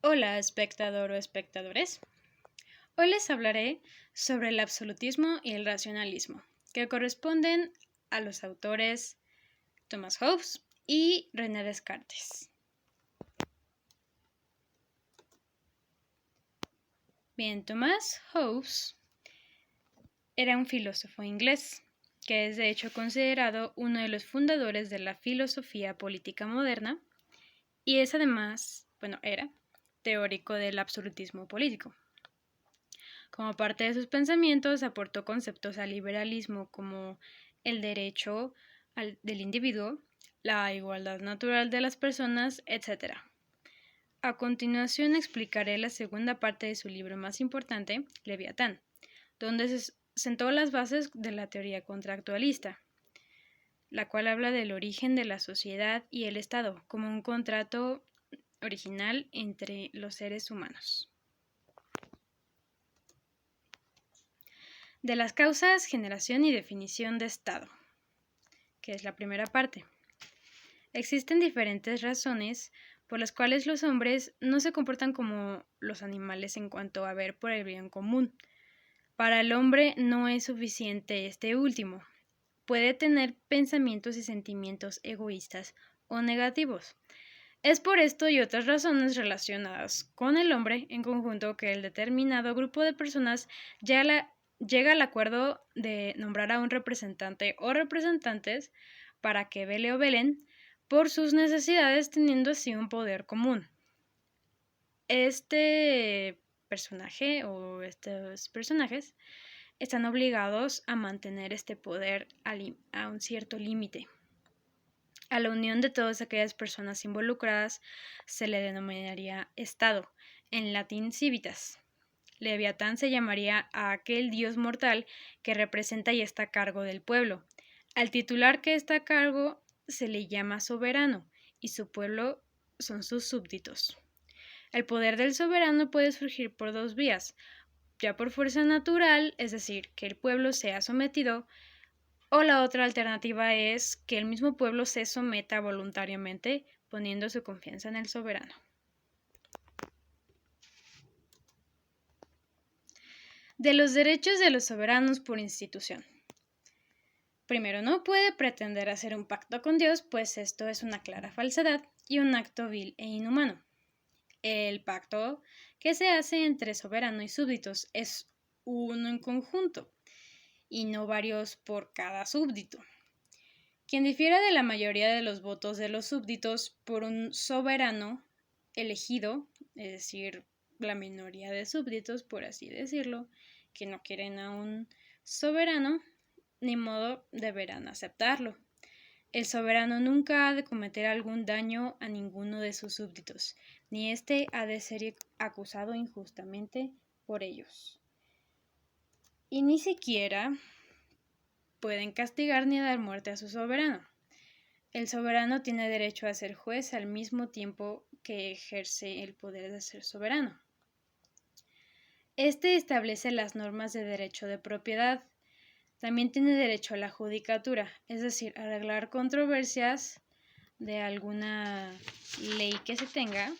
Hola, espectador o espectadores. Hoy les hablaré sobre el absolutismo y el racionalismo, que corresponden a los autores Thomas Hobbes y René Descartes. Bien, Thomas Hobbes era un filósofo inglés, que es de hecho considerado uno de los fundadores de la filosofía política moderna y es además, era teórico del absolutismo político. Como parte de sus pensamientos, aportó conceptos al liberalismo como el derecho del individuo, la igualdad natural de las personas, etc. A continuación explicaré la segunda parte de su libro más importante, Leviatán, donde se sentó las bases de la teoría contractualista, la cual habla del origen de la sociedad y el Estado como un contrato original entre los seres humanos. De las causas, generación y definición de Estado, que es la primera parte. Existen diferentes razones por las cuales los hombres no se comportan como los animales en cuanto a ver por el bien común. Para el hombre no es suficiente este último. Puede tener pensamientos y sentimientos egoístas o negativos. Es por esto y otras razones relacionadas con el hombre en conjunto que el determinado grupo de personas llega al acuerdo de nombrar a un representante o representantes para que vele o velen por sus necesidades, teniendo así un poder común. Este personaje o estos personajes están obligados a mantener este poder a un cierto límite. A la unión de todas aquellas personas involucradas se le denominaría Estado, en latín civitas. Leviatán se llamaría a aquel dios mortal que representa y está a cargo del pueblo. Al titular que está a cargo se le llama soberano y su pueblo son sus súbditos. El poder del soberano puede surgir por dos vías, ya por fuerza natural, es decir, que el pueblo sea sometido, o la otra alternativa es que el mismo pueblo se someta voluntariamente, poniendo su confianza en el soberano. De los derechos de los soberanos por institución. Primero, no puede pretender hacer un pacto con Dios, pues esto es una clara falsedad y un acto vil e inhumano. El pacto que se hace entre soberano y súbditos es uno en conjunto y no varios por cada súbdito. Quien difiera de la mayoría de los votos de los súbditos por un soberano elegido, es decir, la minoría de súbditos, por así decirlo, que no quieren a un soberano, ni modo deberán aceptarlo. El soberano nunca ha de cometer algún daño a ninguno de sus súbditos, ni éste ha de ser acusado injustamente por ellos. Y ni siquiera pueden castigar ni dar muerte a su soberano. El soberano tiene derecho a ser juez al mismo tiempo que ejerce el poder de ser soberano. Este establece las normas de derecho de propiedad. También tiene derecho a la judicatura, es decir, arreglar controversias de alguna ley que se tenga.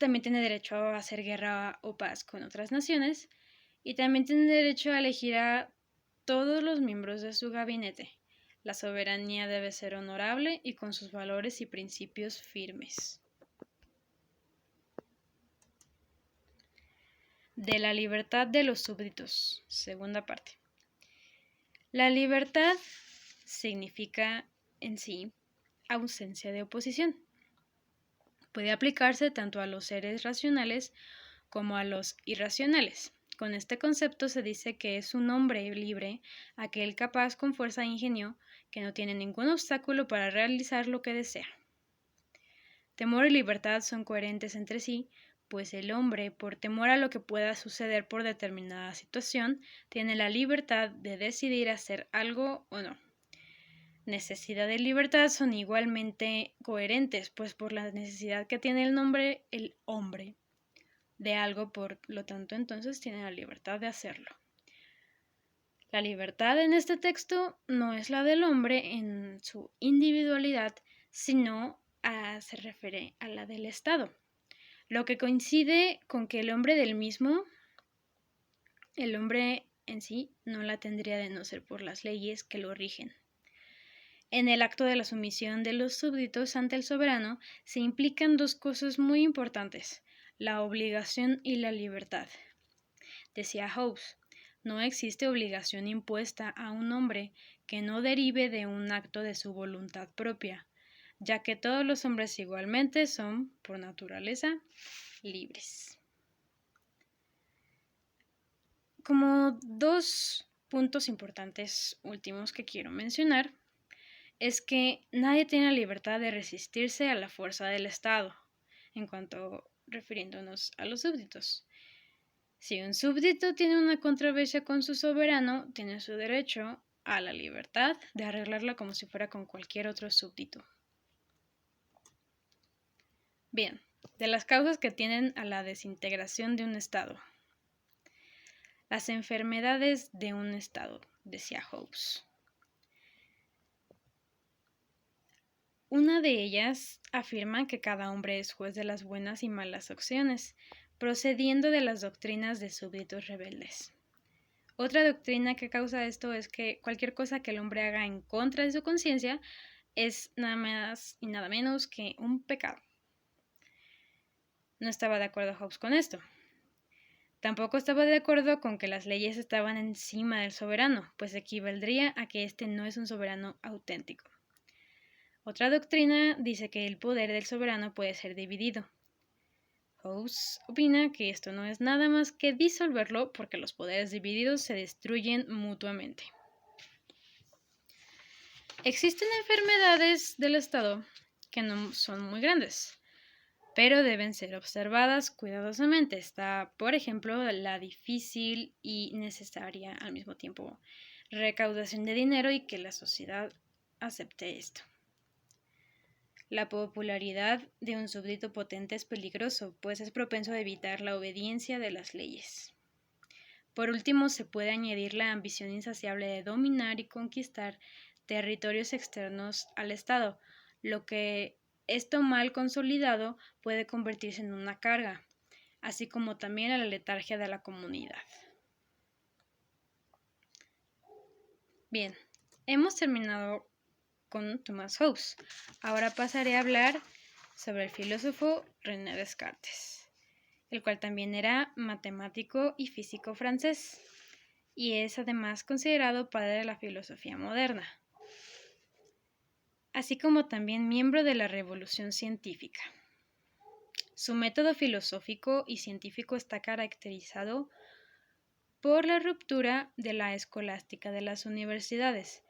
También tiene derecho a hacer guerra o paz con otras naciones y también tiene derecho a elegir a todos los miembros de su gabinete. La soberanía debe ser honorable y con sus valores y principios firmes. De la libertad de los súbditos. Segunda parte. La libertad significa en sí ausencia de oposición. Puede aplicarse tanto a los seres racionales como a los irracionales. Con este concepto se dice que es un hombre libre, aquel capaz con fuerza e ingenio, que no tiene ningún obstáculo para realizar lo que desea. Temor y libertad son coherentes entre sí, pues el hombre, por temor a lo que pueda suceder por determinada situación, tiene la libertad de decidir hacer algo o no. Necesidad y libertad son igualmente coherentes, pues por la necesidad que tiene el hombre de algo, por lo tanto entonces tiene la libertad de hacerlo. La libertad en este texto no es la del hombre en su individualidad, sino se refiere a la del Estado, lo que coincide con que el hombre en sí no la tendría de no ser por las leyes que lo rigen. En el acto de la sumisión de los súbditos ante el soberano se implican dos cosas muy importantes, la obligación y la libertad. Decía Hobbes, no existe obligación impuesta a un hombre que no derive de un acto de su voluntad propia, ya que todos los hombres igualmente son, por naturaleza, libres. Como dos puntos importantes últimos que quiero mencionar, es que nadie tiene la libertad de resistirse a la fuerza del Estado, en cuanto refiriéndonos a los súbditos. Si un súbdito tiene una controversia con su soberano, tiene su derecho a la libertad de arreglarla como si fuera con cualquier otro súbdito. Bien, de las causas que tienden a la desintegración de un Estado. Las enfermedades de un Estado, decía Hobbes. Una de ellas afirma que cada hombre es juez de las buenas y malas acciones, procediendo de las doctrinas de súbditos rebeldes. Otra doctrina que causa esto es que cualquier cosa que el hombre haga en contra de su conciencia es nada más y nada menos que un pecado. No estaba de acuerdo Hobbes con esto. Tampoco estaba de acuerdo con que las leyes estaban encima del soberano, pues equivaldría a que éste no es un soberano auténtico. Otra doctrina dice que el poder del soberano puede ser dividido. Hobbes opina que esto no es nada más que disolverlo porque los poderes divididos se destruyen mutuamente. Existen enfermedades del Estado que no son muy grandes, pero deben ser observadas cuidadosamente. Está, por ejemplo, la difícil y necesaria al mismo tiempo recaudación de dinero y que la sociedad acepte esto. La popularidad de un súbdito potente es peligroso, pues es propenso a evitar la obediencia de las leyes. Por último, se puede añadir la ambición insaciable de dominar y conquistar territorios externos al Estado, lo que esto mal consolidado puede convertirse en una carga, así como también a la letargia de la comunidad. Bien, hemos terminado con Thomas Hobbes. Ahora pasaré a hablar sobre el filósofo René Descartes, el cual también era matemático y físico francés, y es además considerado padre de la filosofía moderna, así como también miembro de la revolución científica. Su método filosófico y científico está caracterizado por la ruptura de la escolástica de las universidades.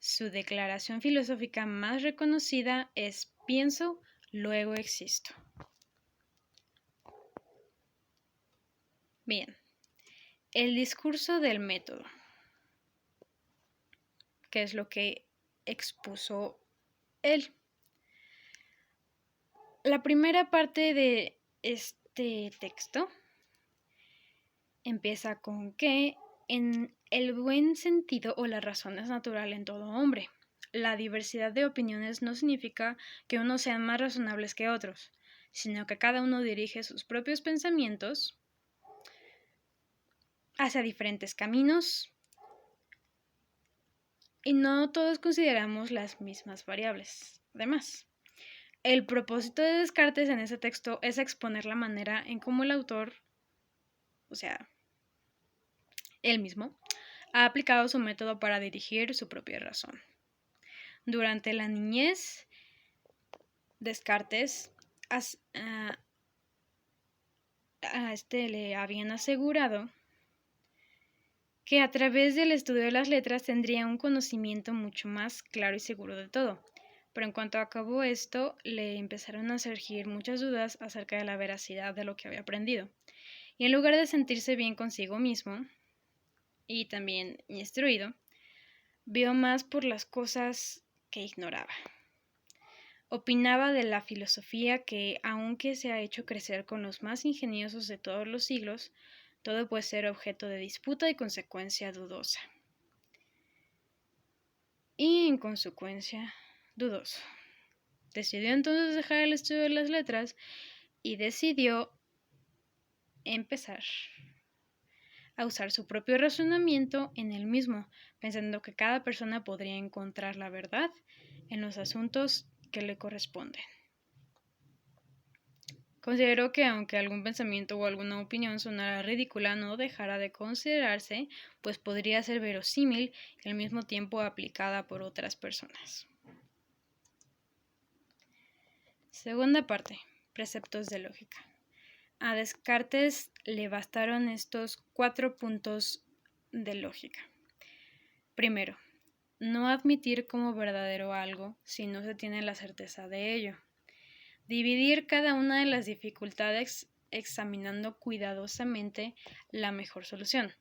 Su declaración filosófica más reconocida es pienso, luego existo. Bien, el discurso del método, que es lo que expuso él. La primera parte de este texto empieza con que en el buen sentido o la razón es natural en todo hombre. La diversidad de opiniones no significa que unos sean más razonables que otros, sino que cada uno dirige sus propios pensamientos hacia diferentes caminos y no todos consideramos las mismas variables. Además, el propósito de Descartes en ese texto es exponer la manera en cómo el autor, o sea, él mismo, ha aplicado su método para dirigir su propia razón. Durante la niñez, Descartes le habían asegurado que a través del estudio de las letras tendría un conocimiento mucho más claro y seguro de todo. Pero en cuanto acabó esto, le empezaron a surgir muchas dudas acerca de la veracidad de lo que había aprendido. Y en lugar de sentirse bien consigo mismo, y también instruido, vio más por las cosas que ignoraba. Opinaba de la filosofía que, aunque se ha hecho crecer con los más ingeniosos de todos los siglos, todo puede ser objeto de disputa y consecuencia dudosa. Y en consecuencia, dudoso. Decidió entonces dejar el estudio de las letras y decidió empezar a usar su propio razonamiento en él mismo, pensando que cada persona podría encontrar la verdad en los asuntos que le corresponden. Consideró que aunque algún pensamiento o alguna opinión sonara ridícula, no dejara de considerarse, pues podría ser verosímil y al mismo tiempo aplicada por otras personas. Segunda parte, preceptos de lógica. A Descartes le bastaron estos 4 puntos de lógica. Primero, no admitir como verdadero algo si no se tiene la certeza de ello. Dividir cada una de las dificultades examinando cuidadosamente la mejor solución.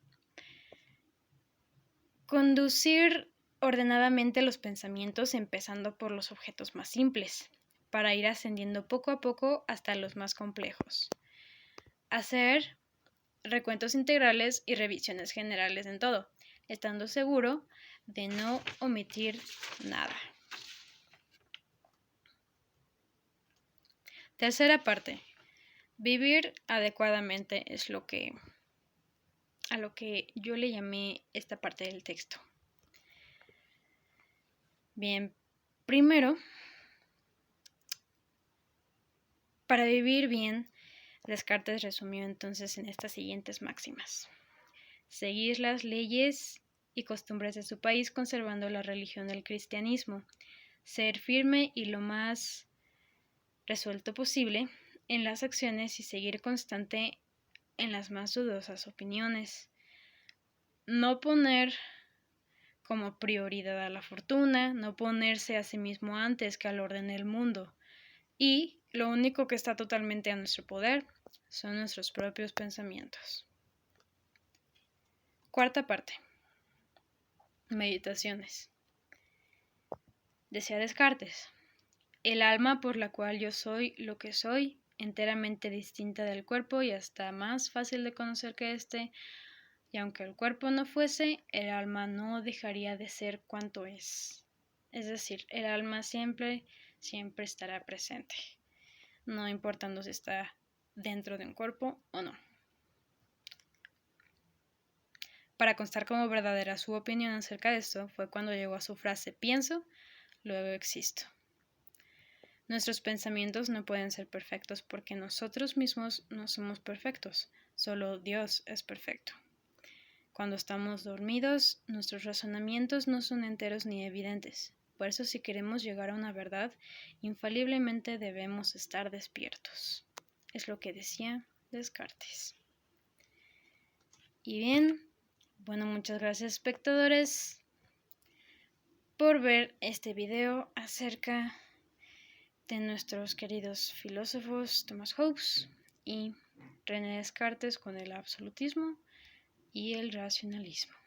Conducir ordenadamente los pensamientos empezando por los objetos más simples, para ir ascendiendo poco a poco hasta los más complejos. Hacer recuentos integrales y revisiones generales en todo, estando seguro de no omitir nada. Tercera parte. Vivir adecuadamente es a lo que yo le llamé esta parte del texto. Bien, primero, para vivir bien, Descartes resumió entonces en estas siguientes máximas. Seguir las leyes y costumbres de su país conservando la religión del cristianismo. Ser firme y lo más resuelto posible en las acciones y seguir constante en las más dudosas opiniones. No poner como prioridad a la fortuna, no ponerse a sí mismo antes que al orden del mundo. Y lo único que está totalmente a nuestro poder son nuestros propios pensamientos. Cuarta parte. Meditaciones. Decía Descartes, el alma por la cual yo soy lo que soy, enteramente distinta del cuerpo y hasta más fácil de conocer que éste, y aunque el cuerpo no fuese, el alma no dejaría de ser cuanto es. Es decir, el alma siempre estará presente, no importando si está dentro de un cuerpo o no. Para constar como verdadera su opinión acerca de esto fue cuando llegó a su frase pienso, luego existo. Nuestros pensamientos no pueden ser perfectos porque nosotros mismos no somos perfectos, solo Dios es perfecto. Cuando estamos dormidos, nuestros razonamientos no son enteros ni evidentes. Por eso, si queremos llegar a una verdad, infaliblemente debemos estar despiertos. Es lo que decía Descartes. Y bien, bueno, muchas gracias espectadores por ver este video acerca de nuestros queridos filósofos Thomas Hobbes y René Descartes con el absolutismo y el racionalismo.